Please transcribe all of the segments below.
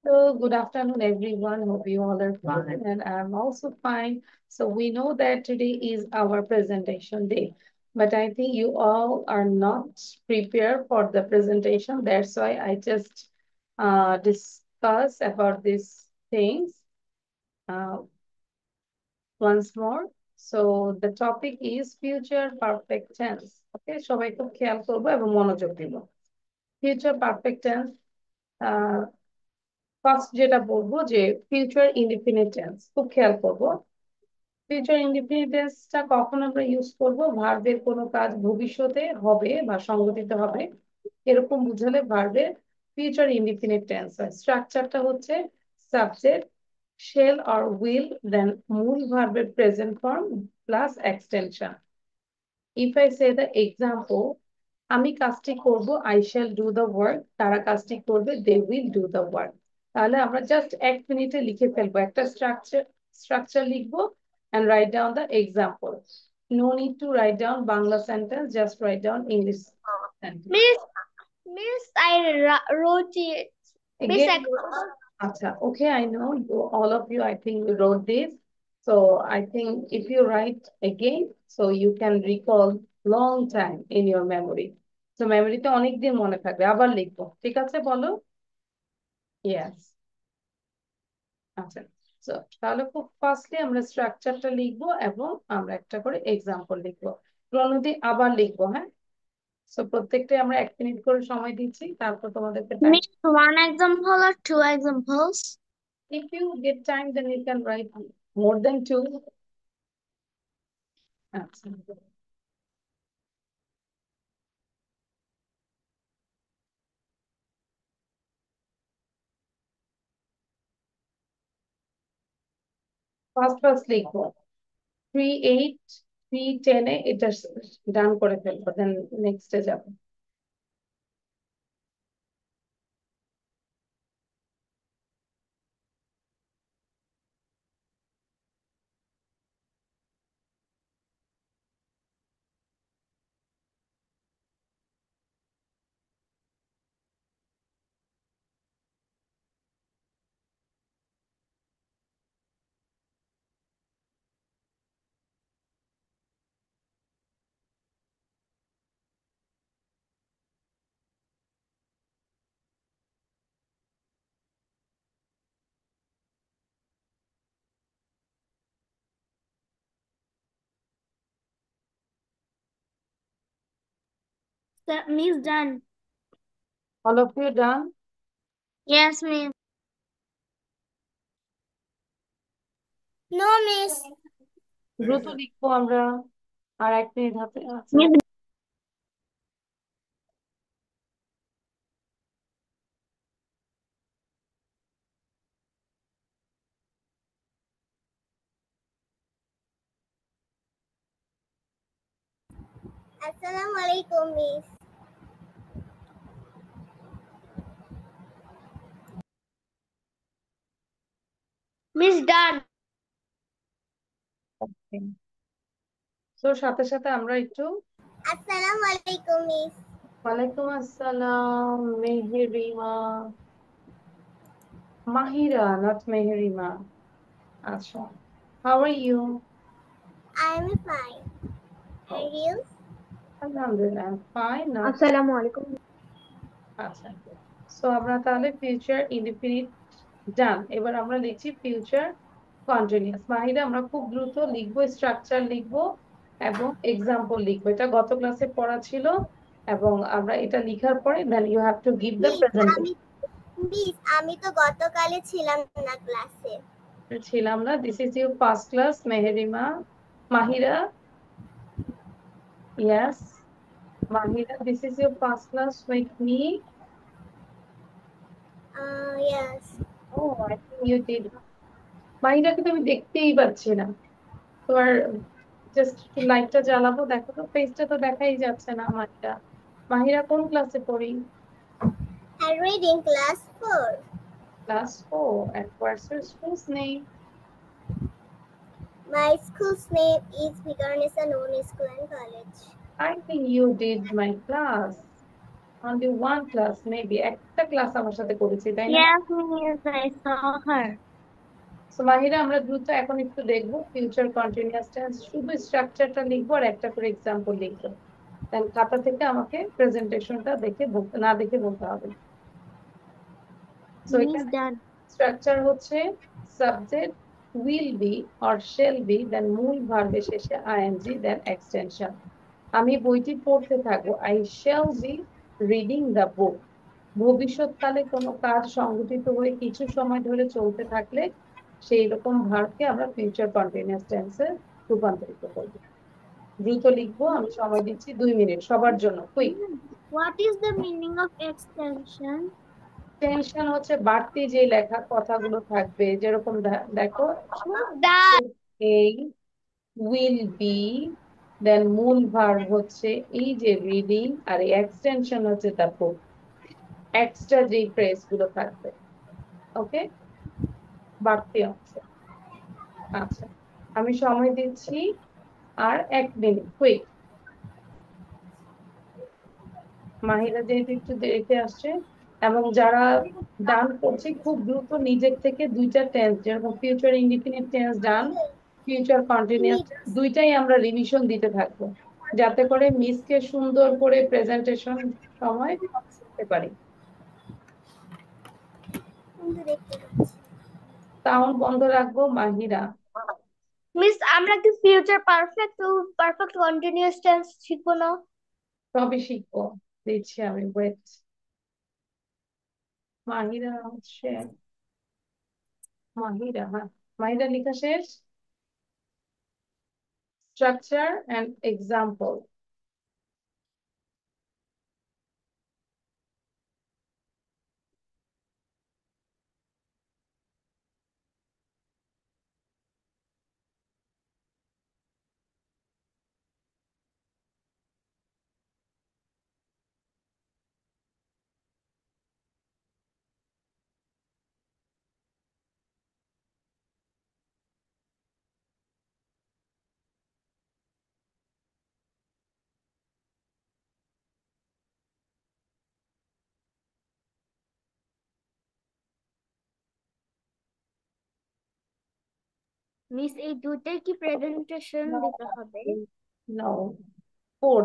So, good afternoon, everyone. Hope you all are fine, and I'm also fine. So, we know that today is our presentation day, but I think you all are not prepared for the presentation. That's why I just discuss about these things uh, once more. So, the topic is future perfect tense. Okay, সবাই খুব খেয়াল করবো এবং মনোযোগ দিব। Future perfect tense first যেটা বলবো যে ফিউচার ইনডিফিনিট টেন্স খুব খেয়াল করব। ফিউচার ইনডিফিনিট টেন্সটা কখন আমরা ইউজ করব? ভার্বের কোনো কাজ ভবিষ্যতে হবে বা সংঘটিত হবে এরকম বুঝালে ভার্বের ফিউচার ইনডিফিনিট টেন্স হয়। স্ট্রাকচারটা হচ্ছে subject, shall or will, then মূল ভার্বের present form plus extension. If I say the example, আমি কাজটি করব, I shall do the work, তারা কাজটি করবে, they will do the work. তাহলে আমরা জাস্ট 1 মিনিটে লিখে ফেলবো, একটা স্ট্রাকচার লিখবো and write down the example. No need to write down Bangla sentence, just write down English sentence. Miss, I wrote it. Miss, Again, Acha, okay, I know all of you, I think you wrote this. So I think if you write again, so you can recall long time in your memory. So memory তে অনেক দিন মনে থাকবে, আবার লিখবো, ঠিক আছে বলো? Yes. আচ্ছা, so তাহলে খুব ফার্স্টলি আমরা স্ট্রাকচারটা লিখবো এবং আমরা একটা করে এক্সাম্পল লিখবো। প্রণতি আবার লিখবো, হ্যাঁ? সো প্রত্যেকটাই আমরা 1 মিনিট করে সময় দিচ্ছি, তারপর তোমাদেরকে time. Miss, one example or two examples? If you get time, then you can write more than 2. আচ্ছা, ফার্স্ট লিখবো 3-8, 3-10 এটা ডান করে ফেলবো, দেন নেক্সটে যাবো। Miss, done. All of you done? Yes, Miss. No, Miss. দ্রুত লিখবো আমরা, আর 1 মিনিট হাতে আছে। Miss, Assalamualaikum, Miss. Miss, done. তো সাথে সাথে আমরা একটু Assalamualaikum, Miss. ওয়ালাইকুম আসসালাম মেহেরিমা, মাহিরা, not মেহেরিমা। আচ্ছা, how are you? I'm fine. And you? আলহামদুলিল্লাহ, I'm fine, not Assalamualaikum. আচ্ছা। সো আমরা তাহলে ফিউচার ইনডিফিনিট ডান, এবার আমরা লিখছি ফিউচার কন্টিনিউয়াস। মাহিরা, আমরা খুব দ্রুত লিখবো, স্ট্রাকচার লিখবো এবং এক্সাম্পল লিখবো, এটা গত ক্লাসে পড়া ছিল এবং আমরা এটা লিখার পরে then you have to give the presentation. Miss, আমি তো গতকালই ছিলাম না ক্লাসে। ছিলাম না, this is your first class Meherima. Mahira, yes, Mahira, this is your first class with me. Yes. Oh, I think you did. মাহিরাকে তো আমি দেখতেই পাচ্ছি না। তোমার জাস্ট একটু লাইটটা জ্বালাবো, দেখো তো, ফেসটা তো দেখাই যাচ্ছে না মাহিরা। মাহিরা কোন ক্লাসে পড়ি? I'm reading class 4. Class 4। And what's your school's name? My school's name is Vikarnesa Known School and College. I think you did my class. Only one class, maybe একটা ক্লাস আমার সাথে করেছি, তাই না? Yes, miss, I saw her. তো মাহিরা, আমরা দ্রুত এখন একটু দেখবো ফিউচার কন্টিনিউয়াস টেন্স, শুধু স্ট্রাকচারটা লিখবো আর একটা করে এক্সাম্পল লিখবো। দেন খাতা থেকে আমাকে প্রেজেন্টেশনটা দেখে বলতে, না দেখে বলতে হবে। সো Miss এখানে done. স্ট্রাকচার হচ্ছে subject will be or shall be, then মূল ভার্বের শেষে আইএনজি, দেন এক্সটেনশন। আমি বইটি পড়তে থাকবো, I shall be reading the book. ভবিষ্যৎকালে কোনো কাজ সংঘটিত হয়ে কিছু সময় ধরে চলতে থাকলে সেই রকম ভার্বকে আমরা ফিউচার কন্টিনিউয়াস টেন্সে রূপান্তরিত করব। দ্রুত লিখবো, আমি সময় দিচ্ছি 2 মিনিট সবার জন্য, quick. Miss, what is the meaning of extension? Tension হচ্ছে বাড়তি যে লেখা কথাগুলো থাকবে, যেরকম দেখো, That. এই উইল বি, দেন মূল ভার্ব হচ্ছে এই যে রিডিং, আর এই এক্সটেনশন হচ্ছে দ্য বুক, এক্সট্রা যে ফ্রেজ গুলো থাকবে। ওকে, বাড়তি অংশ। আচ্ছা, আমি সময় দিচ্ছি আর 1 মিনিট, কুইক। মাহিরা যেহেতু একটু দেরিতে আসছে, এবং যারা ডান করছে খুব দ্রুত নিজের থেকে দুইটা টেন্স, যেরকম ফিউচার ইনডিফিনিট টেন্স ডান, ফিউচার কন্টিনিউয়াস টেন্স, দুইটাই আমরা রিভিশন দিতে থাকবো, যাতে করে মিসকে সুন্দর করে প্রেজেন্টেশন সময় দিতে পারি। কিন্তু দেখতে পাচ্ছি। সাউন্ড বন্ধ রাখবো মাহিরা। মিস আমরা কি ফিউচার পারফেক্ট ও পারফেক্ট কন্টিনিউয়াস টেন্স শিখবো না? সবই শিখবো, দিচ্ছি আমি, ওয়েট। মাহিরা হচ্ছে, মাহিরা, হ্যাঁ, মাহিরা লেখা শেষ। Structure and example. মিস এই দুইটাই কি প্রেজেন্টেশন দিতে হবে? নো,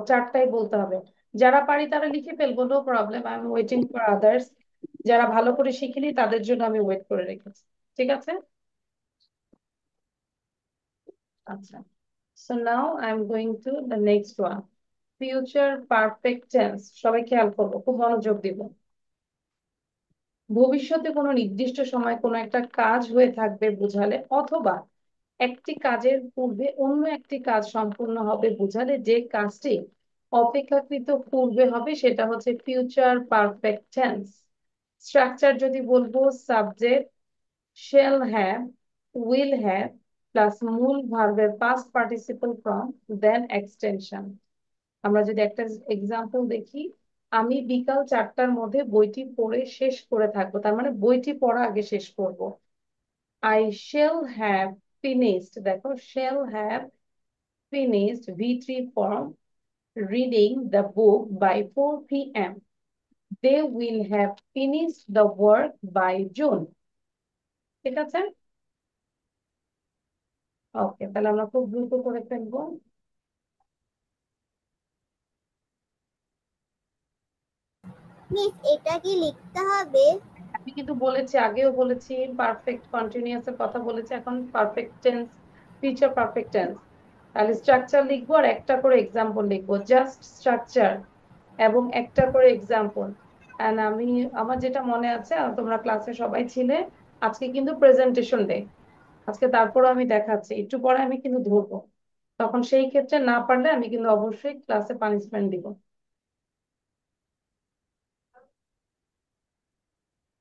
চারটাই বলতে হবে। যারা পারি তারা লিখে ফেলবো, no problem, I am waiting for others. যারা ভালো করে শিখিনি তাদের জন্য আমি ওয়েট করে রেখেছি, ঠিক আছে? আচ্ছা, so now I am going to the next one, future perfect tense. সবাই খেয়াল করবো, খুব মনোযোগ দিব। ভবিষ্যতে কোনো নির্দিষ্ট সময় কোনো একটা কাজ হয়ে থাকবে বোঝালে, অথবা একটি কাজের পূর্বে অন্য একটি কাজ সম্পূর্ণ হবে বোঝালে যে কাজটি অপেক্ষাকৃত পূর্বে হবে, সেটা হচ্ছে ফিউচার পারফেক্ট টেন্স। স্ট্রাকচার যদি বলবো, subject shall have, will have, plus মূল ভার্বের past participle form, then extension. আমরা যদি একটা এক্সাম্পল দেখি, আমি বিকাল 4টার মধ্যে বইটি পড়ে শেষ করে থাকবো, তার মানে বইটি পড়া আগে শেষ করব। I shall have finished, দেখো, shall have finished V3 form reading the book by 4 p.m. They will have finished the work by June, ঠিক আছে? ওকে, তাহলে আমরা খুব দ্রুত করে ফেলবো। মিস এটা কি লিখতে হবে? আমি কিন্তু বলেছি, আগেও বলেছি, পারফেক্ট কন্টিনিউয়াস এর কথা বলেছি, এখন perfect tense, future perfect tense. তাহলে স্ট্রাকচার লিখবো আর একটা করে এক্সাম্পল লিখবো, জাস্ট স্ট্রাকচার এবং একটা করে এক্সাম্পল। এন্ড আমি, আমার যেটা মনে আছে, তোমরা ক্লাসে সবাই ছিলে, আজকে কিন্তু প্রেজেন্টেশন ডে, আজকে তারপরে আমি দেখাচ্ছি, একটু পরে আমি কিন্তু ধরবো, তখন সেই ক্ষেত্রে না পারলে আমি কিন্তু অবশ্যই ক্লাসে পানিশমেন্ট দিব।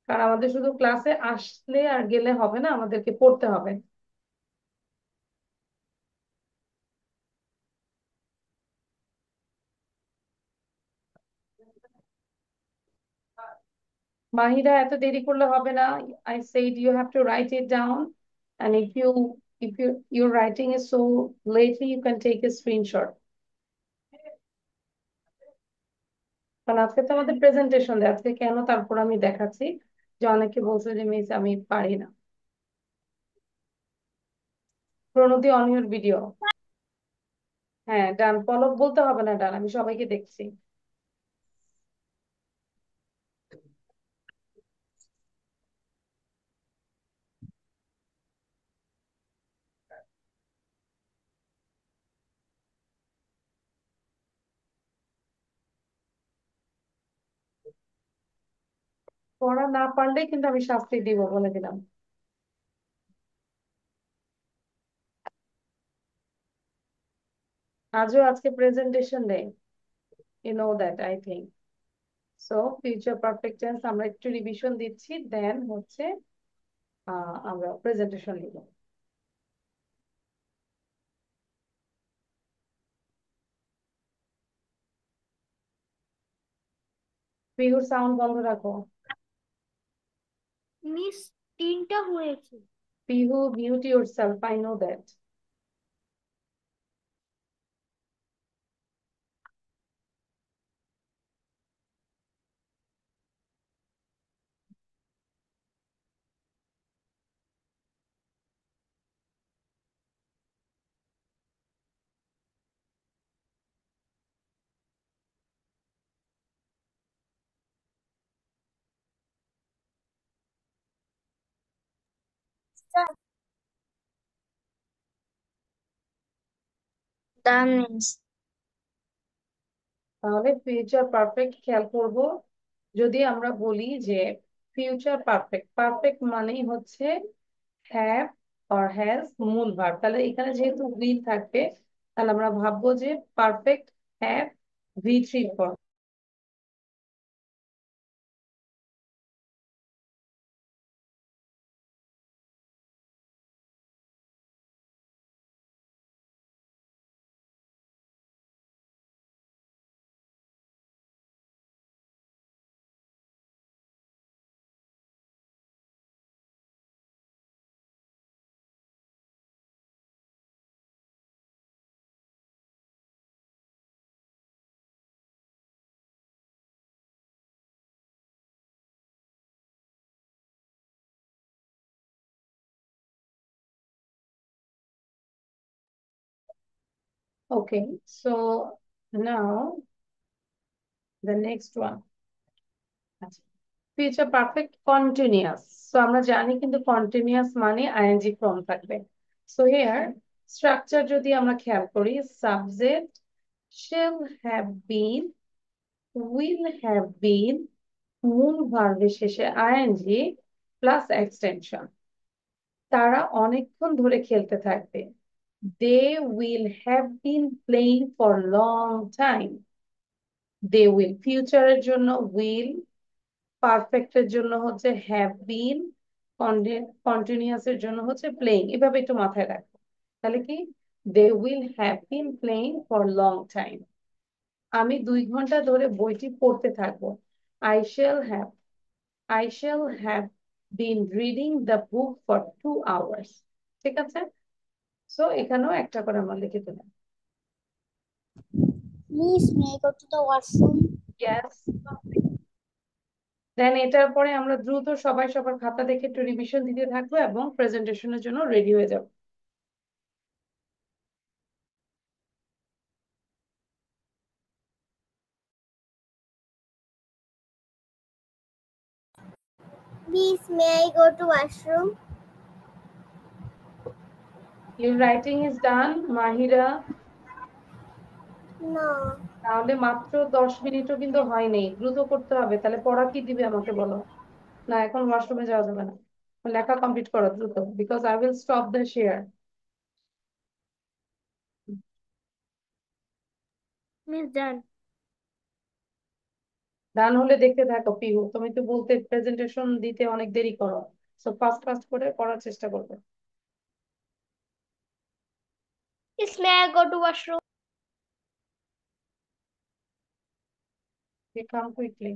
কারণ আমাদের শুধু ক্লাসে আসলে আর গেলে হবে না, আমাদেরকে পড়তে হবে। মাহিরা, এত দেরি করলে হবে না। I said you have to write it down, and if your writing is so lately, you can take a screenshot. কারণ আজকে তো আমাদের প্রেজেন্টেশন দেয় আজকে কেন, তারপর আমি দেখাচ্ছি যে অনেকে বলছে যে মিস আমি পারি না। প্রণতি অন ইউর ভিডিও। হ্যাঁ ডান, পলক বলতে হবে না ডান, আমি সবাইকে দেখছি। পড়া না পারলে কিন্তু আমি শাস্তি দিব, বলে দিলাম। আজকে presentation day, you know that I think. So future perfect tense আমরা একটু রিভিশন দিচ্ছি, দেন হচ্ছে আমরা প্রেজেন্টেশন নিব। পিহুর সাউন্ড বন্ধ রাখো। মিস 3টা হয়েছে। Pihu mute your self, I know that. Done miss. তাহলে ফিউচার পারফেক্ট খেয়াল করব। যদি আমরা বলি যে ফিউচার পারফেক্ট, পারফেক্ট মানেই হচ্ছে হ্যাভ অর হ্যাজ মূল ভার্ব, তাহলে এখানে যেহেতু উইল থাকবে তাহলে আমরা ভাববো যে perfect have V3 form. Okay, so now the next one. আচ্ছা, ফিউচার পারফেক্ট কন্টিনিউয়াস। সো আমরা জানি কিন্তু কন্টিনিউয়াস মানে আইএনজি ফর্ম থাকবে। সো হিয়ার স্ট্রাকচার যদি আমরা খেয়াল করি, subject shall have been, will have been, মূল ভার্বের শেষে আইএনজি প্লাস এক্সটেনশন। তারা অনেকক্ষণ ধরে খেলতে থাকবে। They will have been playing for long time. They will, ফিউচারের জন্য will, পারফেক্টের জন্য হচ্ছে হ্যাভ বিন, কন্টিনিউয়াস এর জন্য হচ্ছে প্লেইং। এভাবে একটু মাথায় রাখো, তাহলে কি they will have been playing for long time. আমি 2 ঘন্টা ধরে বইটি পড়তে থাকবো। I shall have, I shall have been reading the book for 2 hours. ঠিক আছে, সো এখানেও একটা করে আমরা লিখে দিলাম। Miss may I go to the washroom. Yes, then এটার পরে আমরা দ্রুত সবাই সবার খাতা দেখে একটু রিভিশন দিতে থাকবো এবং প্রেজেন্টেশনের জন্য রেডি হয়ে যাবো। Miss, may I go to washroom? Your writing is done, Mahira. No. তাহলে মাত্র 10 মিনিটও কিন্তু হয়নি, দ্রুত করতে হবে। তাহলে পড়া কি দিবে আমাকে বলো। না এখন ওয়াশরুমে যাওয়া যাবে না, লেখা কমপ্লিট করো দ্রুত, because I will stop the share. Miss done. Done হলে দেখতে থাকো পিহু, তুমি তো বলতে প্রেজেন্টেশন দিতে অনেক দেরি করো, সো ফাস্ট ফাস্ট করে পড়ার চেষ্টা করবে। Miss may I go to washroom. Come quickly.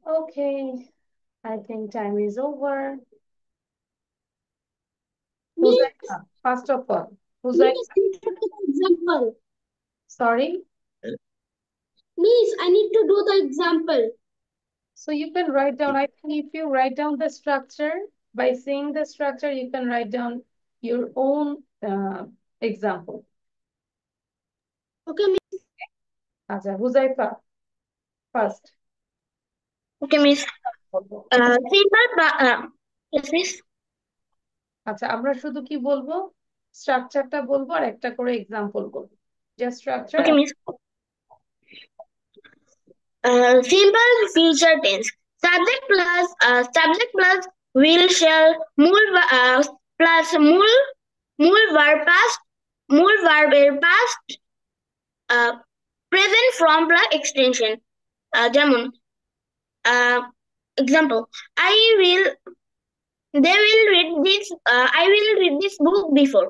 Okay, I think time is over. Miss, Huzaifa, first of all, Miss, Huzaifa, you have to do the example. sorry. Miss, I need to do the example. So you can write down, I think if you write down the structure, by seeing the structure, you can write down your own example. Okay, Miss. আচ্ছা, Huzaifa first Okay, Miss. বলবো। Simple, yes, Miss. আচ্ছা, আমরা শুধু কি বলবো? স্ট্রাকচারটা বলবো আর একটা করে এক্সাম্পল বলবো। Just structure. Okay, Miss. Simple future tense. Subject plus will shall plus mul verb past mul verb এর past present from plus extension যেমন example I will they will read this I will read this book before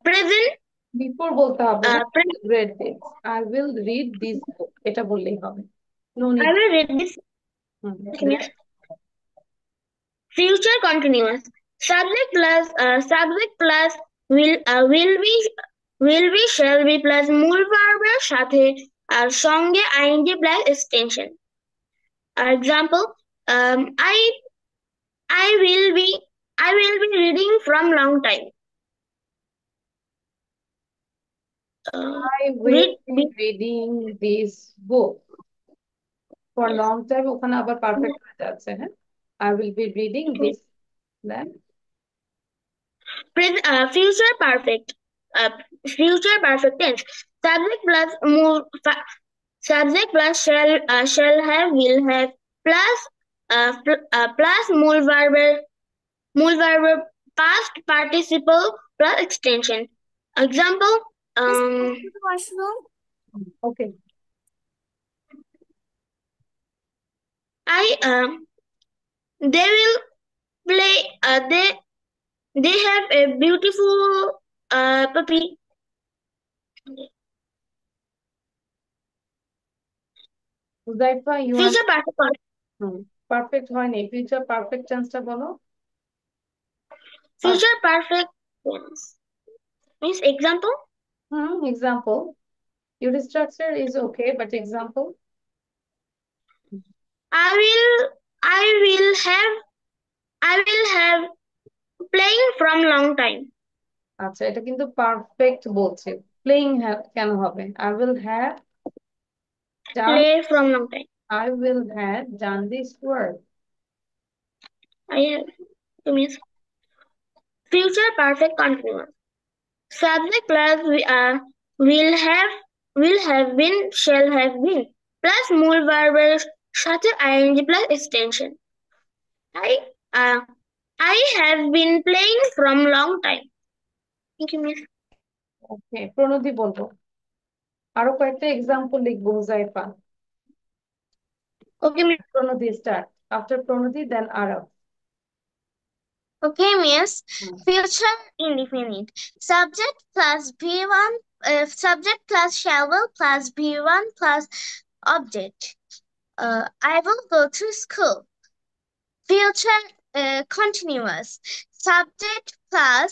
present before বলতে হবে না, present read this, I will read this book, এটা বললেই হবে। No I নিড। will read this future continuous subject plus will be shall be plus মূল ভার্বের সাথে আর সঙ্গে ing plus extension example I I will be I will be reading from long time I will read be reading this book for long time, ওখানে আবার perfect হয়ে যাচ্ছে। হ্যাঁ, I will be reading this, then uh, future perfect tense subject plus subject plus shall have will have plus plus মূল ভার্বের past participle plus extension example washroom okay. I they will play they have a beautiful puppy Huzaifa you are future perfect perfect হয়নি, future perfect টেন্সটা বলো। future perfect tense means example example, your structure is okay, but example. I will have playing from long time আচ্ছা, এটা কিন্তু perfect বলছে, playing কেন হবে? I will have done, play from long time I will have done this work. I have to means future perfect continuous subject plus will have been shall have been plus মূল ভার্বের সাথে ing plus extension I uh, I have been playing from long time thank you miss ওকে, প্রণতি বলবো। আরো কয়েকটা example লিখবো Huzaifa. okay miss Pranati start, after Pranati then Arab. okay miss future indefinite subject plus v1 subject plus shall will plus v1 plus object I will go to school future continuous subject plus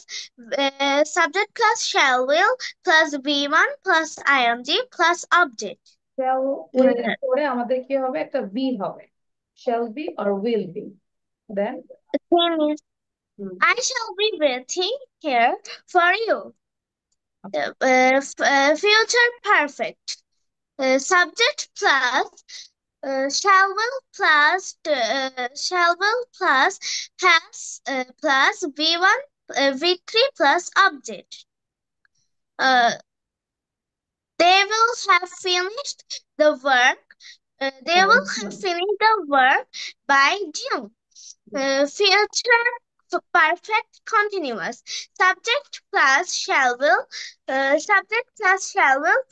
shall will plus v1 plus ing plus object shall will এর পরে আমাদের কি হবে? একটা B হবে, shall be or will be, then okay miss I shall be waiting here for you future perfect subject plus shall will plus has plus v1 v3 plus object they will have finished the work they will have finished the work by June future perfect continuous subject plus shall will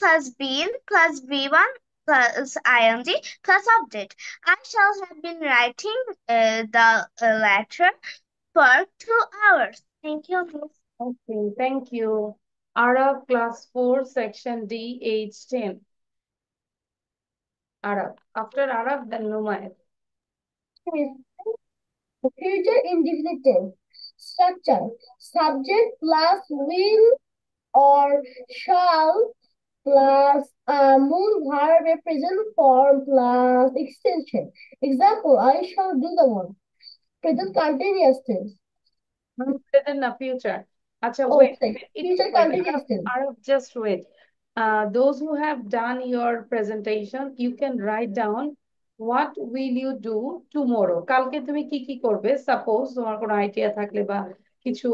plus been plus v1 plus ing plus object I shall have been writing the letter for 2 hours thank you miss Okay, thank you. Arab class 4 section D age 10. Arab. After Arab, then Numair. Future indefinite tense. Structure. Subject plus will or shall plus moon verb present form plus extension. Example, I shall do the one. Present continuous tense. Present na future. Acha, Oh, wait. sorry. It Future wait. continuous tense. Arab, just wait. Those who have done your presentation, you can write down what will you do tomorrow. কালকে তুমি কি কি করবে? Suppose তোমার কোনো idea থাকলে বা কিছু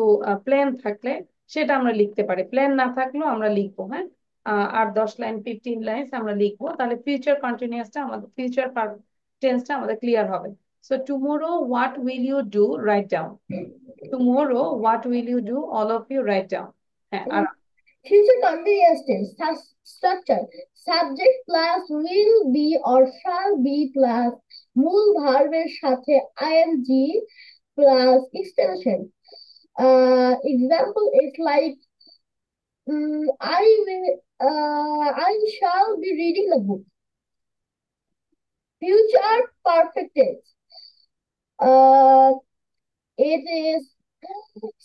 প্ল্যান থাকলে সেটা আমরা লিখতে পারি। প্ল্যান না থাকলেও আমরা লিখবো, হ্যাঁ। আর 10 লাইন 15 লাইন আমরা লিখবো, তাহলে ফিউচার কন্টিনিউয়াসটা আমাদের ফিউচার টেন্সটা আমাদের ক্লিয়ার হবে। So tomorrow what will you do, right down. Tomorrow, what will you do? All of you write down. হ্যাঁ, আর Future continuous tense. Structure. Subject plus will be or shall be plus মূল ভার্বের সাথে ing plus extension. Example is like I shall be reading the book. Future perfect tense. It is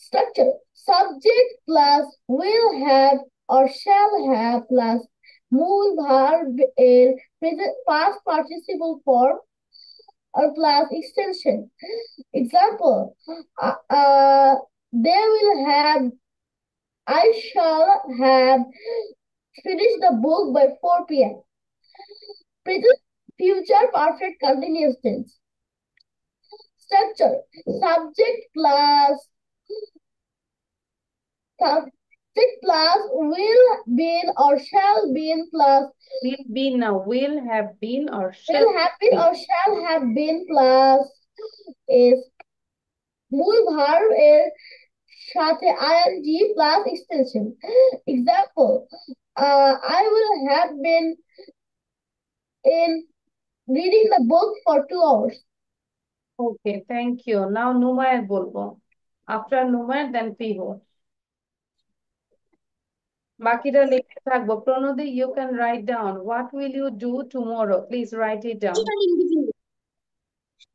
structure. Subject plus will have or shall have plus মূল verb এর present past participle form or plus extension. Example, they will have, I shall have finished the book by 4 p.m. Present future perfect continuous tense. Structure. Subject plus will been or shall been plus will be now, will have been or will shall have been be. or shall have been plus is মূল verb এর সাথে ing plus extension. Example, I will have been in reading the book for 2 hours. Okay, thank you. Now Numair বলবো. After Numair, then Pivo. বাকিটা লিখতে থাকবো। প্রণোদি, you can write down. What will you do tomorrow? Please write it down. Future indefinite.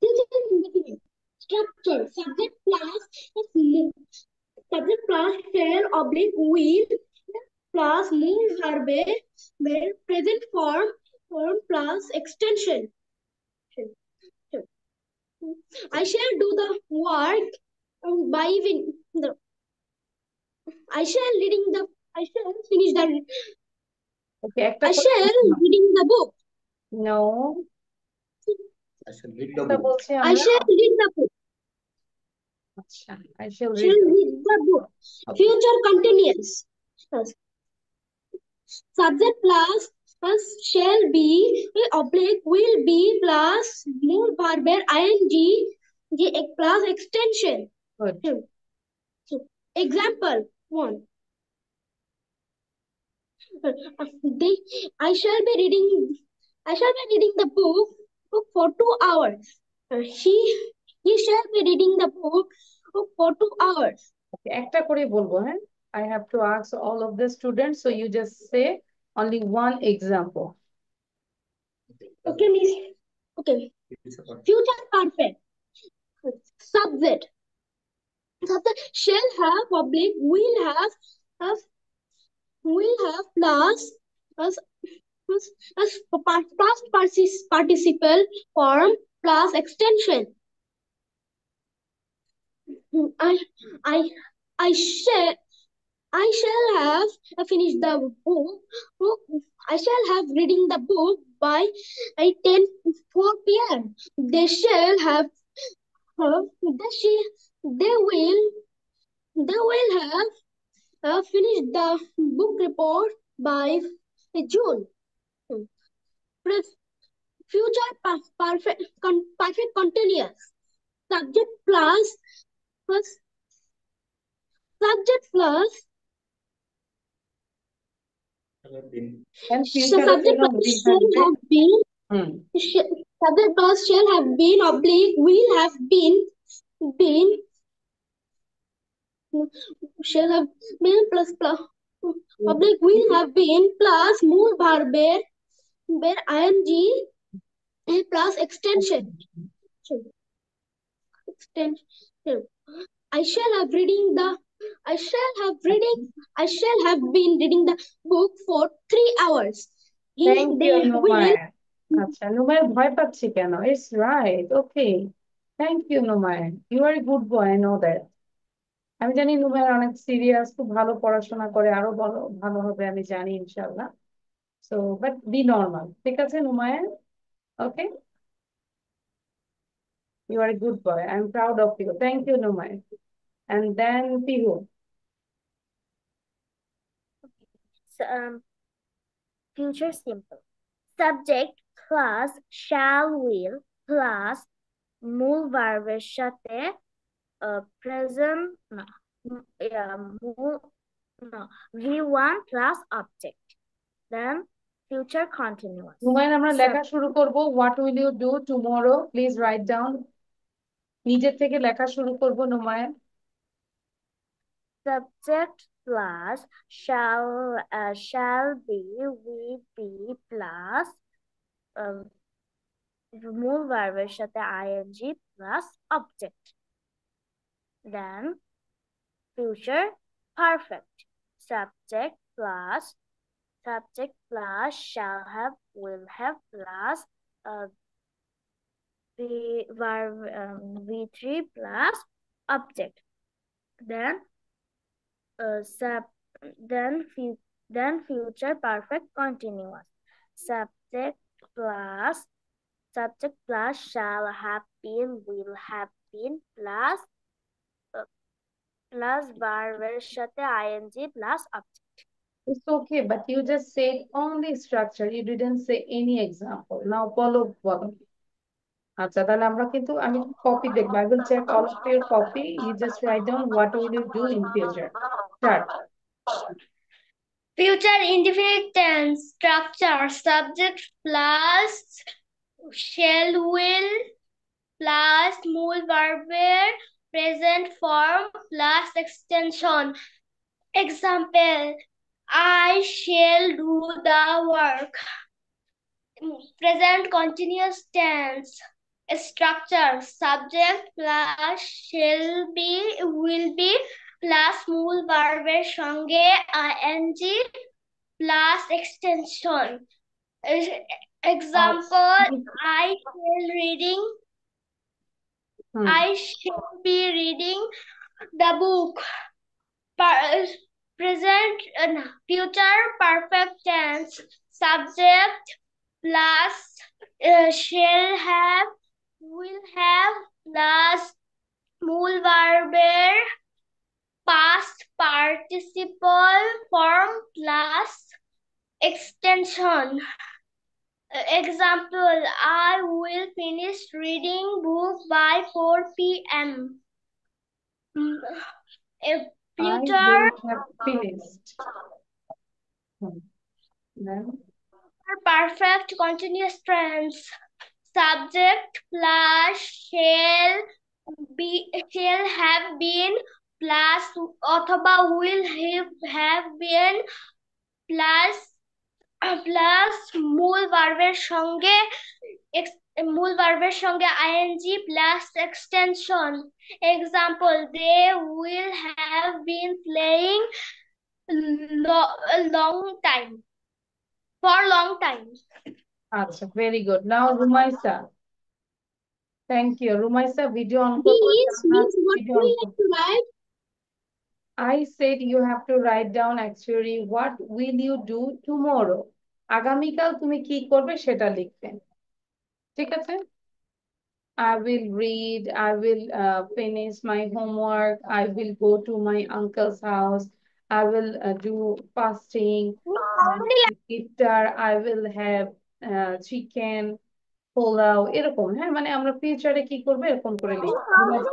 Future indefinite. Structure. Subject plus shall oblique will plus moon verb present form plus extension. I shall do the work by even I shall finish the Okay, একটা I shall reading the book. No. I shall read the এটা book. বলছি I আমরা। shall read the book. আচ্ছা, I shall Shall read. read the book. Future continuous. Subject plus shall be oblique will be plus moon verb ing plus extension. Good. Example 1. I shall be reading the book for 2 hours. He shall be reading the book for 2 hours. Okay, একটা করে বলবো, হ্যাঁ। I have to ask all of the students, so you just say only one example. Okay, miss. Okay. Future perfect. Subject shall have oblique will have plus past participle form plus extension. I shall have finished the book. I shall have reading the book by 4 p.m. They shall have they will have finished the book report by June. Future perfect continuous. Subject plus And future subject কোনো plus will shall থাকবে। have been hmm. subject plus shall have been oblique will have been shall have been plus oblique will have been plus moon verb ing plus extension. I shall have been reading the book for 3 hours. Thank you, They will নুমায়ের। আচ্ছা, নুমায়ের ভয় পাচ্ছি কেন? It's right. Okay. Thank you, নুমায়ের। You are a good boy, I know that. আমি জানি নুমায়ের অনেক serious, খুব ভালো পড়াশোনা করে, আরো ভালো ভালো হবে আমি জানি ইনশাআল্লাহ। So, but be normal. ঠিক আছে নুমায়ের? Okay? You are a good boy. I'm proud of you. Thank you, নুমায়ের। And then Pihu. So, future simple. Subject plus shall will plus মূল ভার্বের সাথে present V1 plus object. Then future continuous. নুমায়ের আমরা লেখা শুরু করব। What will you do tomorrow? Please write down. নিজের থেকে লেখা শুরু করব নুমায়ের। Subject plus shall be, will be plus মূল ভার্বের সাথে ing plus object. Then future perfect. Subject plus shall have, will have plus verb V3 plus object. Then future perfect continuous. Subject plus shall have been, will have been plus verb সাথে ing plus object. It's okay, but you just said only structure. You didn't say any example. Now বলো। আচ্ছা, তাহলে আমরা কিন্তু আমি copy দেখবো। I will check all of your copy. You just write down what will you do in future. Start. Future indefinite tense structure subject plus shall will plus মূল ভার্বের present form plus extension. Example, I shall do the work. Present continuous tense structure subject plus shall be, will be plus মূল ভার্বের সঙ্গে ing plus extension. Example, I shall be reading the book. Present future perfect tense subject plus shall have, will have plus মূল ভার্বের past participle form plus extension. Example, I will finish reading book by 4 p.m. Future I will have finished. Then perfect continuous tense subject plus shall have been plus অথবা will have been plus মূল ভার্বের সঙ্গে ing plus extension. Example, they will have been playing long time. আচ্ছা, very good. Now Rumaisa. Thank you. Rumaisa, video on করবো। Video on করবো। I said you have to write down actually what will you do tomorrow. আগামীকাল তুমি কি করবে সেটা লিখবে। ঠিক আছে? I will read, I will finish my homework, I will go to my uncle's house, I will do fasting, iftar, I will have chicken, pulao, এরকম। হ্যাঁ, মানে আমরা ফিউচারে কি করবো এরকম করে লিখবো।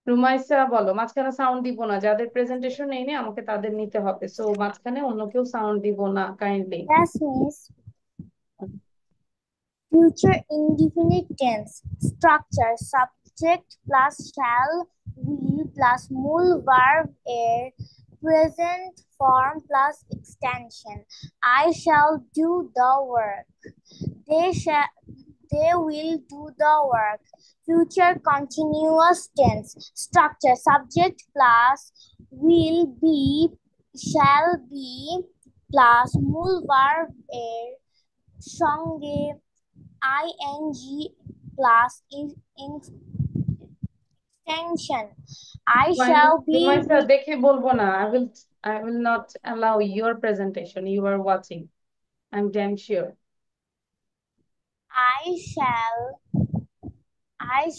রুমাইসা বলো। মাঝখানে সাউন্ড দিব না, যাদের প্রেজেন্টেশন নেই আমাকে তাদের নিতে হবে। সো মাঝখানে অন্য কেউ সাউন্ড দিব না, kindly. Yes, miss. Future indefinite tense structure subject plus shall, will plus মূল verb এর present form plus extension. I shall do the work. They will do the work. Future continuous tense structure subject plus will be shall be plus মূল verb এর সঙ্গে ing plus extension I shall be Rumaisa দেখে বলবো না, I will not allow your presentation. You are watching. I'm damn sure. I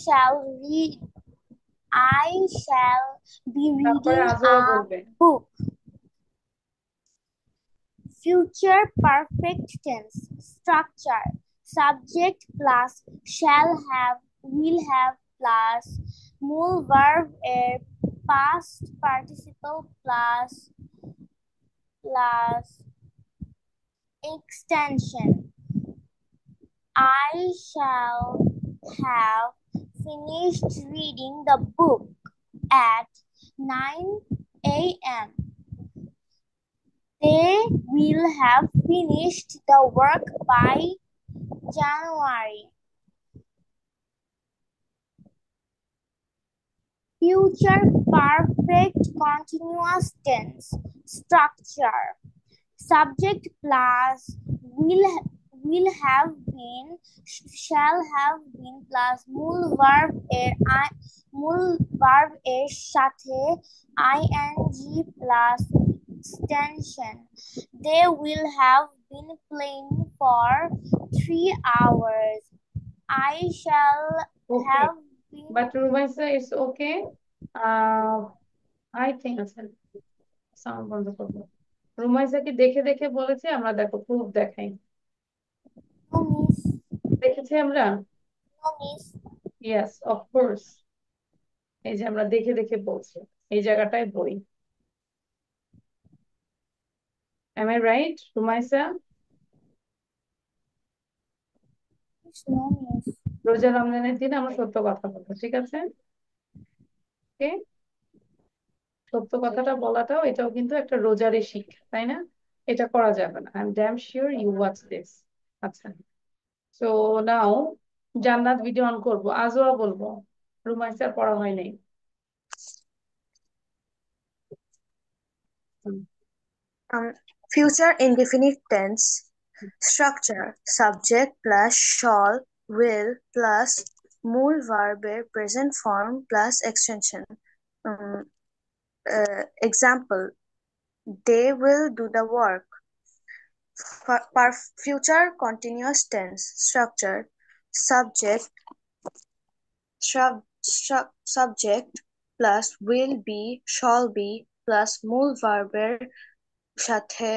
shall read I shall be তারপরে reading আজও a বলবে। book. Future perfect tense structure subject plus shall have will have plus মূল verb এর past participle plus extension I shall have finished reading the book at 9 a.m. They will have finished the work by January. Future perfect continuous tense structure subject plus will have been shall have been plus মূল verb এর সাথে ing plus extension they will have been playing for 3 hours I shall Okay. have been But Rumaisa, it's okay. I think sound বন্ধ করবো। রুমাইসা কি দেখে দেখে বলেছে? আমরা দেখো প্রুফ দেখাই। no miss দেখেছি আমরা? no miss yes, of course. এই যে আমরা দেখে দেখে বলছি, এই জায়গাটায় বই। Am I right, Rumaisa? no miss রোজা রমজানের দিন আমরা সত্য কথা বলবো, ঠিক আছে? ওকে, সত্য কথাটা বলাটাও এটাও কিন্তু একটা রোজারই শিক্ষা, তাই না? এটা করা যাবে না। I am damn sure you watch this. আচ্ছা, so now Jannat video on করবো, আজও বলবো। রুমাইসার পড়া হয় নাই। Future indefinite tense structure subject plus shall will plus মূল ভার্বের present form plus extension example they will do the work future continuous tense structure subject plus will be shall be plus মূল ভার্বের সাথে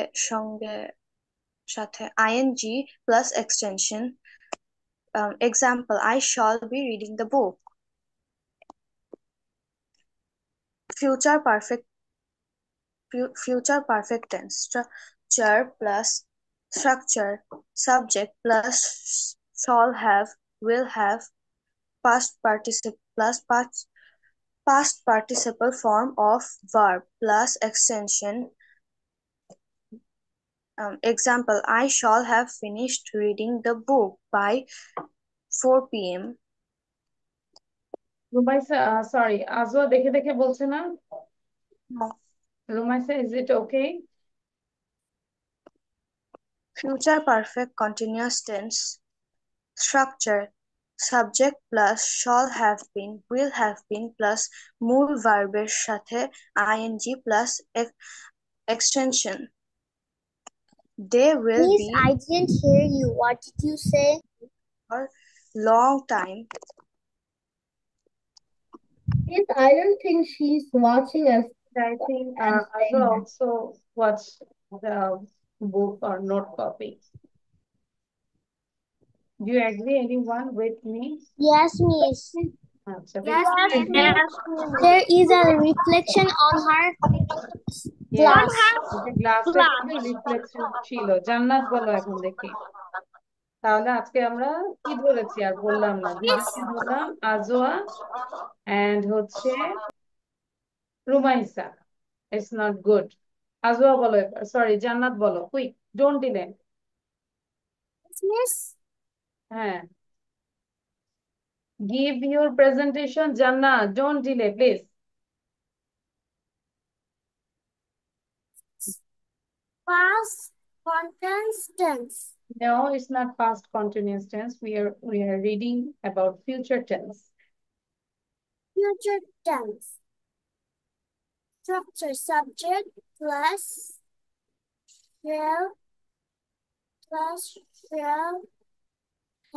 ing plus extension example I shall be reading the book future perfect tense structure plus subject plus shall have will have past participle plus past participle form of verb plus extension example I shall have finished reading the book by 4 p.m. Rumaisa, sorry, আজও দেখে দেখে বলছে না? No. Rumaisa, is it okay? Future perfect continuous tense structure subject plus shall have been will have been plus মূল ভার্বের সাথে ing plus extension they will miss be I didn't hear you what did you say for long time Yes, I don't think she's watching us. I think and Azu saying that. also watch the book or note copy. Do you agree, anyone with me? yes miss আচ্ছা, Yes, very good. miss. there is a reflection on her Yes, glass গ্লাসে কিন্তু reflection ছিল। জান্নাত বলো এখন দেখি। তাহলে আজকে আমরা কি ধরেছি আর বললাম না, দুজনকে ধরলাম, আজোয়া এন্ড হচ্ছে Rumaisa. It's not good. Ajwa বলো এবার, সরি জান্নাত বলো, কুইক, ডোন্ট ডিলে। Miss. হ্যাঁ, give your presentation, Janna. Don't delay, please. Past continuous tense. No, it's not past continuous tense. We are reading about future tense. Future tense. Structure subject plus shall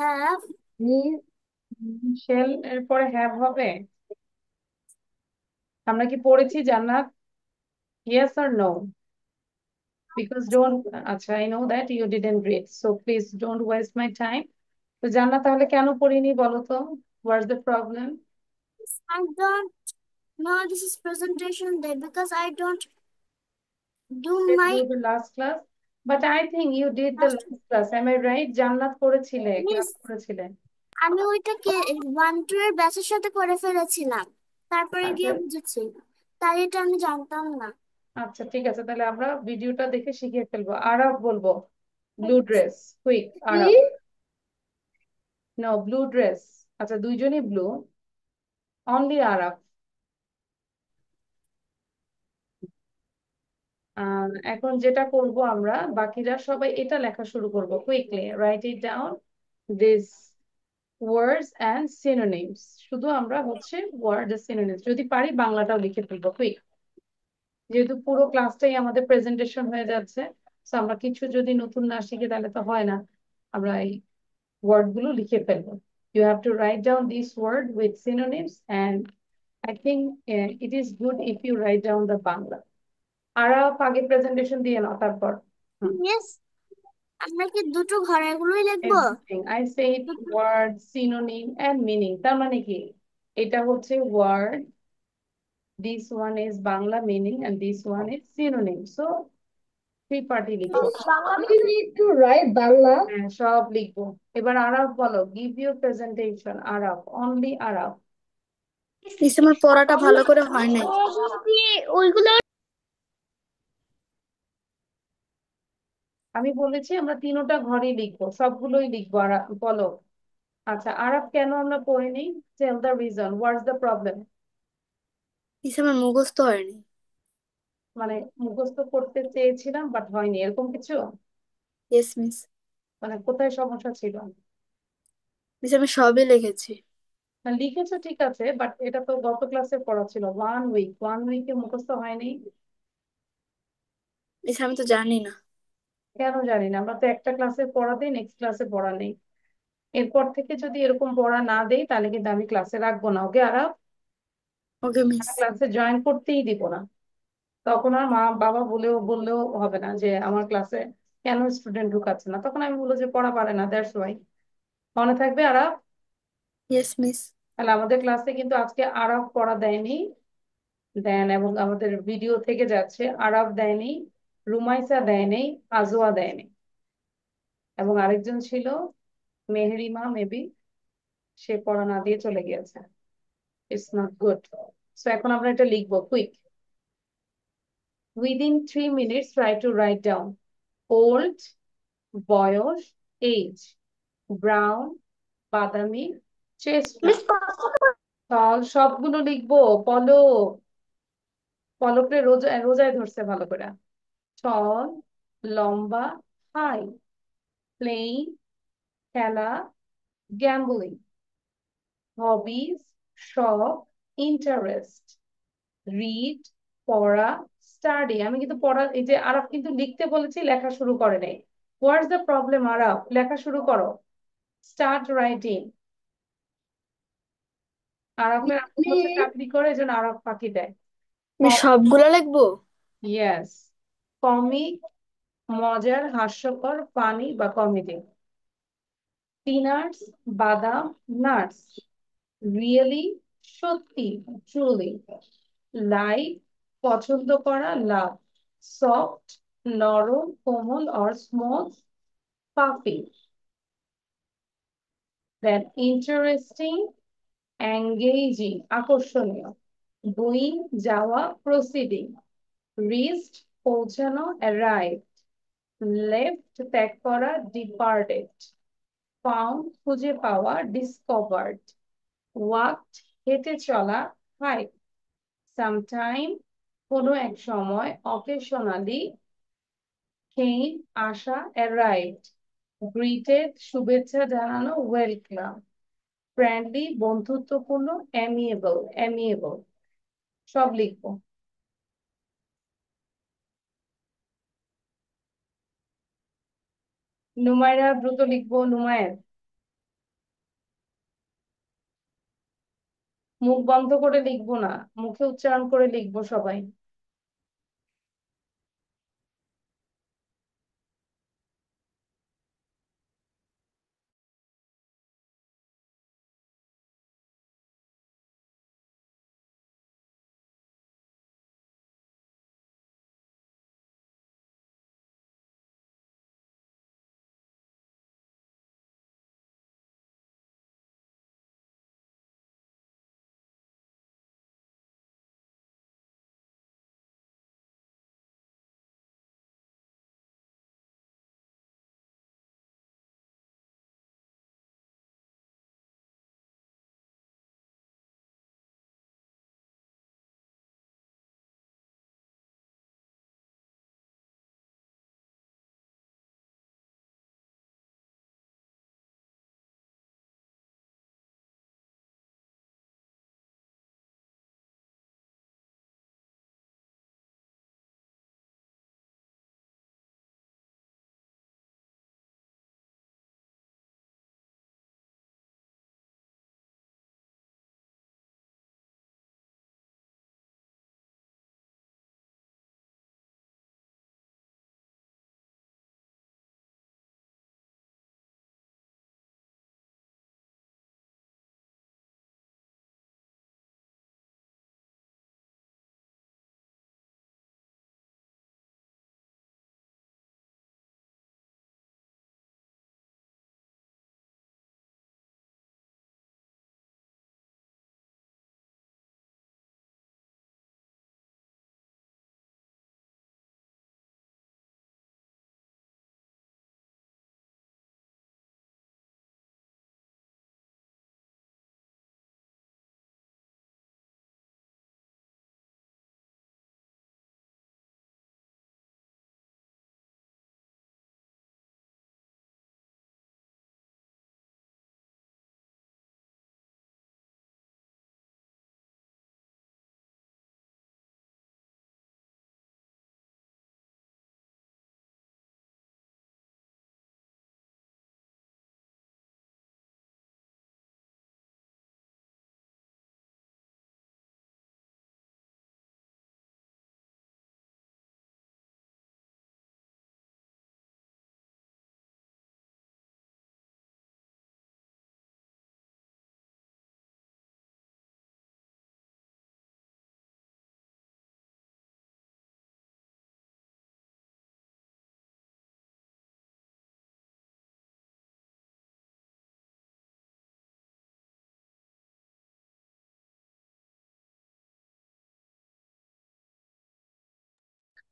have Shall এর পরে have হবে? আমরা কি পড়েছি জান্নাত? Yes or no? Because don't, আচ্ছা, I know that you didn't read, so please don't waste my time. তো জান্নাত তাহলে কেন পড়িনি বলো তো? What's the problem? I don't know this is presentation day because I don't do Did my do the last class, but I think you did the last last class. Am I right? জান্নাত করেছিলে, class miss করেছিলে। আমি ওইটাকে 1-2 এর ব্যাচের সাথে করে ফেলেছিলাম, তারপরে গিয়ে আচ্ছা বুঝেছি, তাই এটা আমি জানতাম না। আচ্ছা, ঠিক আছে, তাহলে আমরা ভিডিওটা দেখে শিখিয়ে ফেলবো। আরাফ বলবো, blue dress, quick. Araf, no, blue dress. আচ্ছা, দুইজনই ব্লু, অনলি আরাফ। এখন যেটা করব আমরা, বাকিরা সবাই এটা লেখা শুরু করব। Quickly right it down, this words and synonyms. শুধু আমরা হচ্ছে ওয়ার্ড আর সিনোনিমস, যদি পারি বাংলাটাও লিখে ফেলবো কুইক, যেহেতু পুরো ক্লাসটাই আমাদের প্রেজেন্টেশন হয়ে যাচ্ছে। তো আমরা কিছু যদি নতুন না শিখি তাহলে তো হয় না, আমরা এই ওয়ার্ড গুলো লিখে ফেলবো। You have to write down this word with synonyms, and I think it is good if you write down the Bangla. Araf আগে প্রেজেন্টেশন দিয়ে নাও, তারপর ইয়েস, আমরা কি দুটো ঘরের গুলোই লিখবো? everything. I said word, synonym and meaning. তার মানে কি? এটা হচ্ছে word, this one is Bangla meaning, and this one is synonym. So three party লিখবো। We need to write Bangla. হ্যাঁ, সব লিখবো। এবার আরাফ বলো, give your presentation. Araf, only Araf. Miss আমার পড়াটা ভালো করে হয় নাই। ওইগুলো আমি বলেছি আমরা তিনোটা ঘরেই লিখবো, সবগুলোই লিখবো। আর বলো, আচ্ছা আরাফ, কেন আমরা পড়িনি? Tell the reason, what's the problem? Miss আমার মুখস্থ হয়নি। মানে মুখস্থ করতে চেয়েছিলাম বাট হয়নি, এরকম কিছু? Yes miss. মানে কোথায় সমস্যা ছিল? মিস আমি সবই লিখেছি। না, লিখেছো ঠিক আছে, বাট এটা তো গত ক্লাসে পড়া ছিল। 1 উইকে মুখস্থ হয়নি? মিস আমি তো জানি না। কেন জানি না? আমরা তো একটা ক্লাসে পড়া দিই, নেক্সট ক্লাসে পড়া নেই। এরপর থেকে যদি এরকম পড়া না দেই তাহলে কিন্তু আমি ক্লাসে রাখবো না, ওকে আরাফ? Okay miss. ক্লাসে জয়েন করতেই দিব না। তখন আর মা বাবা বললেও হবে না যে আমার ক্লাসে কেন স্টুডেন্ট ঢুকাচ্ছে না, তখন আমি বলবো যে পড়া পারে না, দ্যাটস ওয়াই। মনে থাকবে আরাফ? Yes miss. তাহলে আমাদের ক্লাসে কিন্তু আজকে আরাফ পড়া দেয়নি, দেন এবং আমাদের ভিডিও থেকে যাচ্ছে আরাফ দেয়নি, রুমাইসা দেয়নি, আজোয়া দেয়নি, এবং আরেকজন ছিল মেহেরিমা মেবি, সে পড়া না দিয়ে চলে গিয়েছে। It's not good. সো এখন আমরা এটা লিখবো quick. Within 3 minutes try to write down old, বয়স, এজ, ব্রাউন, বাদামি, চেস্টনাট। চল সবগুলো লিখবো। পলক, পলকরে রোজায় ধরছে ভালো করে। চল, লম্বা, হাই, প্লেইং, খেলা, গ্যাম্বলিং, হবিজ, শখ, ইন্টারেস্ট, রিড, পড়া, স্টাডি। আমি কিন্তু পড়া, এই যে আরাফ কিন্তু লিখতে বলেছি, লেখা শুরু করে নেই। হোয়াটস দ্য প্রবলেম আরাফ? লেখা শুরু করো, স্টার্ট রাইটিং। আরাফের আপু হচ্ছে চাকরি করে, এই জন্য আরাফ ফাঁকি দেয়। আমি সবগুলো লিখবো? ইয়েস, কমিক, মজার, হাস্যকর, ফানি বা কমেডি। পিনাটস, বাদাম, নাটস, রিয়েলি, সত্যি, ট্রুলি, লাইক, পছন্দ করা, লাভ, সফট, নরম, কোমল or smooth, puffy. Then interesting, engaging, আকর্ষণীয়, গোয়িং, যাওয়া, প্রসিডিং, রিচড, পৌঁছানো, অ্যারাইভ, লেফট, ত্যাগ করা, ডিপার্টেড, found খুঁজে পাওয়া, discovered. walked হেঁটে চলা, hike. sometime কোনো এক সময়, occasionally. came আসা, arrived. greeted শুভেচ্ছা জানানো, welcome. friendly বন্ধুত্বপূর্ণ, amiable. সব লিখবো। নুমাইরা দ্রুত লিখবো, নুমায়ের মুখ বন্ধ করে লিখবো না, মুখে উচ্চারণ করে লিখবো সবাই।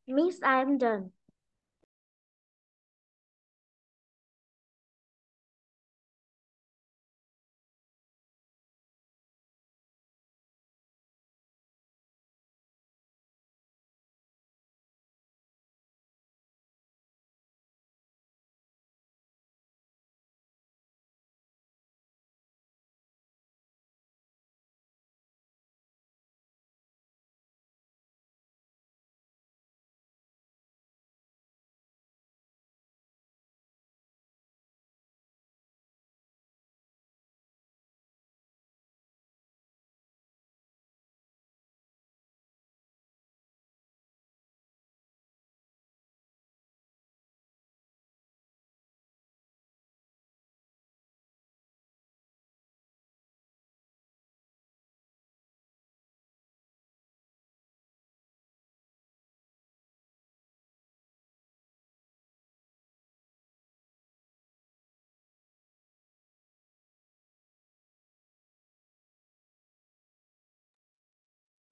Miss, I am done.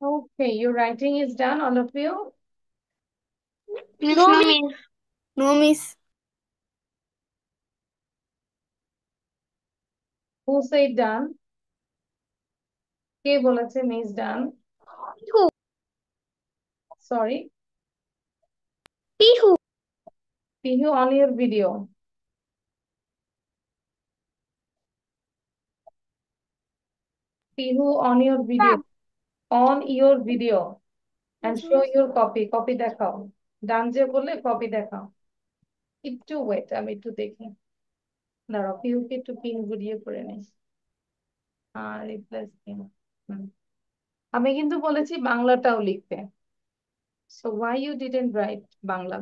Okay, your writing is done, all of you? No, Miss. No, miss. Who said done? কে বলেছে miss done? Sorry, Pihu. Pihu on your video. Pihu on your video. On your video and show your copy. Copy দেখাও। ডান যে বললে copy দেখাও। একটু wait, আমি একটু দেখি। দাঁড়াও, পিহুকে একটু পিন ভিডিও করে নিই। রিপ্লেস দিন। আমি কিন্তু বলেছি বাংলাটাও লিখতে। So why you didn't write Bangla?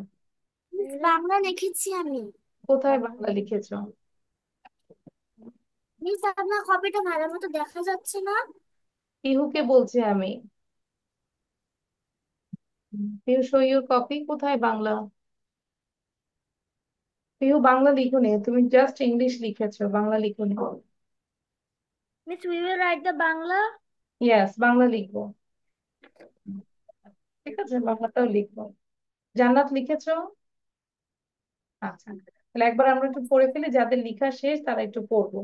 Bangla লিখেছি আমি। কোথায় বাংলা লিখেছো? মিস আপনার কপিটা ভালো মতো দেখা যাচ্ছে না। পিহুকে বলছি আমি। পিহু show your copy, কোথায় বাংলা? পিহু বাংলা লিখোনি, তুমি জাস্ট ইংলিশ লিখেছো, বাংলা লিখোনি। Miss we will write the Bangla. Yes, Bangla লিখবো। ঠিক আছে, বাংলাটাও লিখবো। জান্নাত লিখেছো? আচ্ছা, তাহলে একবার আমরা একটু পড়ে ফেলি, যাদের লেখা শেষ তারা একটু পড়বো।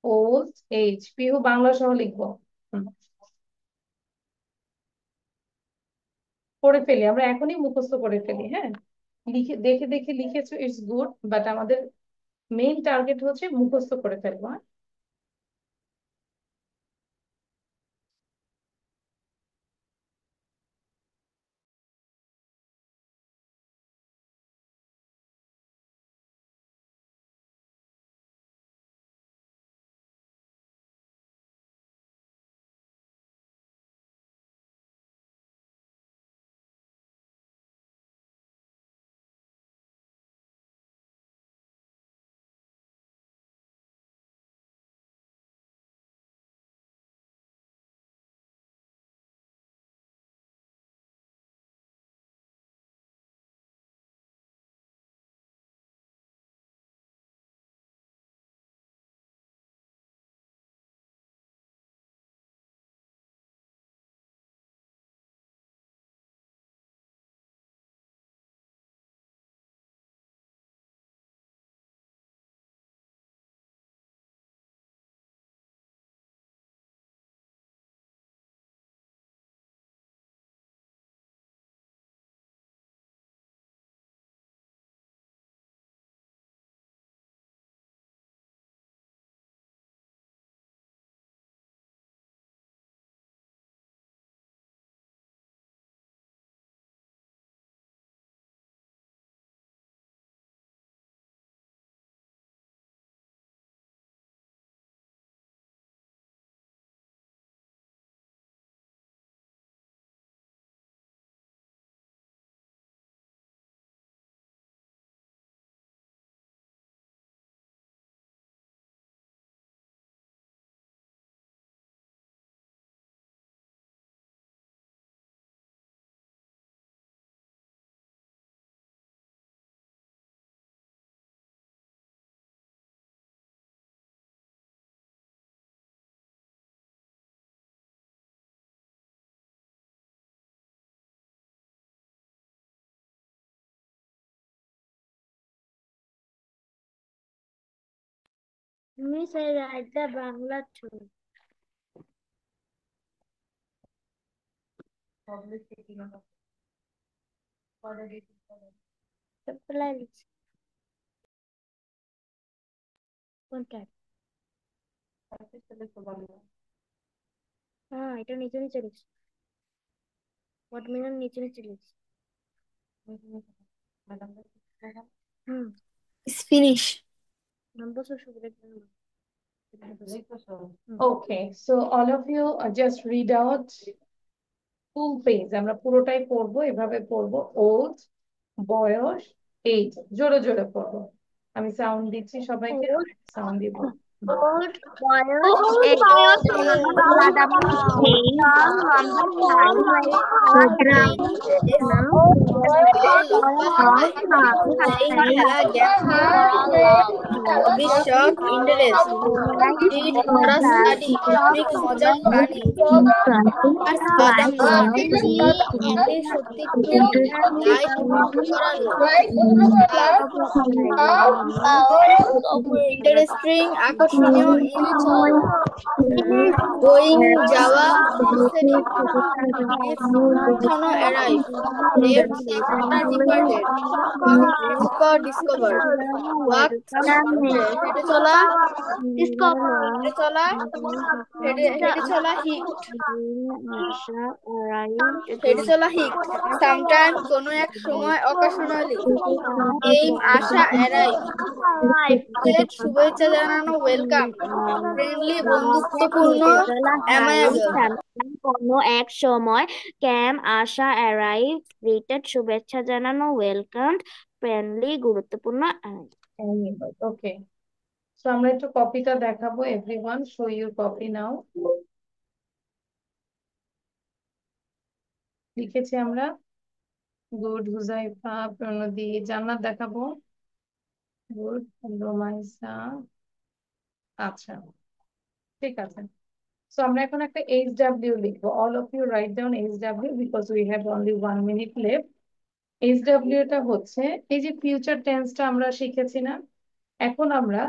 ওল্ড এজ, পিহু বাংলা সহ লিখবো। পড়ে ফেলি, আমরা এখনই মুখস্থ করে ফেলি। হ্যাঁ, লিখে দেখে দেখে লিখেছো, ইটস গুড, বাট আমাদের মেইন টার্গেট হচ্ছে মুখস্থ করে ফেলবো। হ্যাঁ, Miss, I write the Bangla too. Supply লিখছি। কোনটা? হ্যাঁ, এটা নিচে নিচে লিখছি। ওয়াটারমেলন নিচে নিচে লিখছি। It's finish. নাম্বার সব শুরু দেখবেন। okay, so all of you just read out full page, আমরা পুরোটাই পড়বো, এভাবে পড়বো। ওল্ড, বয়স, এজ, জোরে জোরে পড়বো। আমি সাউন্ড দিচ্ছি সবাইকে, সাউন্ড দিব। Old, boyish, age, Vladimir, tall, number 5, program, ভবিষ্যৎ ইন্টারেস্ট রিড পড়া স্টাডি টপিক মজার প্রাণী বাদাম এতে সত্যি লাইট বন্ধ করানো ইন্টারেস্টিং আকর্ষণীয় আকর্ষণীয় ইনসল গোয়িং যাওয়া নেসেসারি মিথ্যানো arrive left supporter departed discover discover walk হেঁটে চলা হেঁটে চলা হেঁটে চলা হিট হেঁটে চলা হিট সামটাইম কোনো এক সময় অকেশনালি এইম আশা অ্যারাইভ শুভেচ্ছা জানানো ওয়েলকাম ফ্রেন্ডলি বন্ধুত্বপূর্ণ অ্যামায়াবল কোনো এক সময় ক্যাম আসা অ্যারাইভ গ্রেটেড শুভেচ্ছা জানানো ওয়েলকাম ফ্রেন্ডলি গুরুত্বপূর্ণ ওকে, সো আমরা একটু কপিটা দেখাবো। এভরিওয়ান শো ইউর কপি নাও। লিখেছি আমরা গুড হুজাইফা প্রণদী জান্নাত দেখাবো গুড রোমাইসা। আচ্ছা ঠিক আছে, সো আমরা এখন একটা HW লিখবো। All of you write down HW because we have only 1 minute left. HW টা হচ্ছে এই যে ফিউচার টেন্সটা আমরা শিখেছি না, এখন আমরা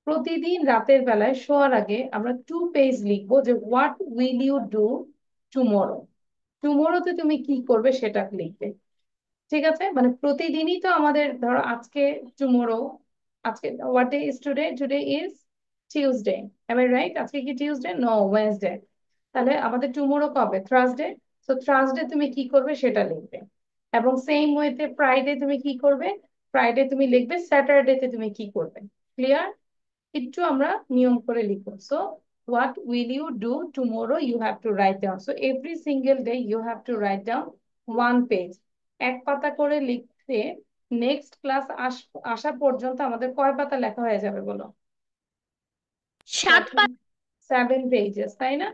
প্রতিদিন রাতের বেলায় শোয়ার আগে আমরা 2 পেজ লিখবো যে what will you do tomorrow. টুমরোতে তুমি কি করবে সেটা লিখবে, ঠিক আছে? মানে প্রতিদিনই তো আমাদের, ধরো আজকে টুমরো, আজকে what day is today? Today is Tuesday, am I right? আজকে কি টিউসডে? No, Wednesday. তাহলে আমাদের টুমরো কবে? থার্সডে। সো থার্সডে তুমি কি করবে সেটা লিখবে। এবং সেম ওয়েতে ফ্রাইডে তুমি কি করবে? ফ্রাইডে তুমি লিখবে। স্যাটারডেতে তুমি কি করবে? ক্লিয়ার? একটু আমরা নিয়ম করে লিখবো। So what will you do tomorrow? You have to write down. So every single day you have to write down 1 page. এক পাতা করে লিখতে নেক্সট ক্লাস আসা পর্যন্ত আমাদের কয় পাতা লেখা হয়ে যাবে বলো? 7 pages, তাই না?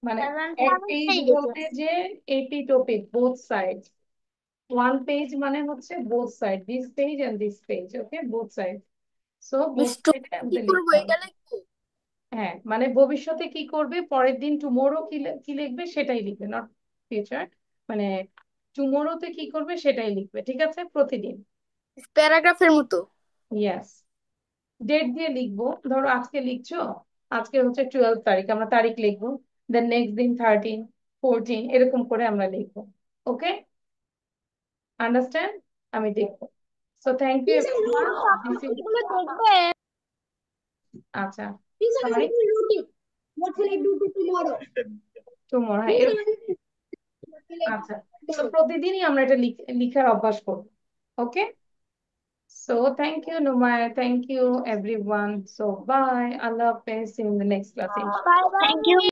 মানে এক পেজ বলতে যে 80 টপিক বোথ সাইড। 1 page মানে হচ্ছে both side, this page and this page, okay, both side. So both সাইডে আমাদের লিখতে হবে। হ্যাঁ, মানে ভবিষ্যতে কি করবে, পরের দিন টুমোরো কি লিখবে সেটাই লিখবে, নট ফিউচার। মানে টুমোরোতে কি করবে সেটাই লিখবে, ঠিক আছে? প্রতিদিন প্যারাগ্রাফের মতো। ইয়েস, ডেট দিয়ে লিখবো। ধরো আজকে লিখছো, আজকে হচ্ছে 12 তারিখ, আমরা তারিখ লিখবো। দেন নেক্সট দিন 13, 14, এরকম করে আমরা লিখবো। Okay, understand? আমি দেখবো। So thank you everyone. আচ্ছা, সরি টুমোরো, হ্যাঁ এরকম। আচ্ছা, তো প্রতিদিনই আমরা এটা লিখার অভ্যাস করব। Okay, so thank you Numaya, thank you everyone. So bye, Allah হাফেজ, see you in the next class. Thank you.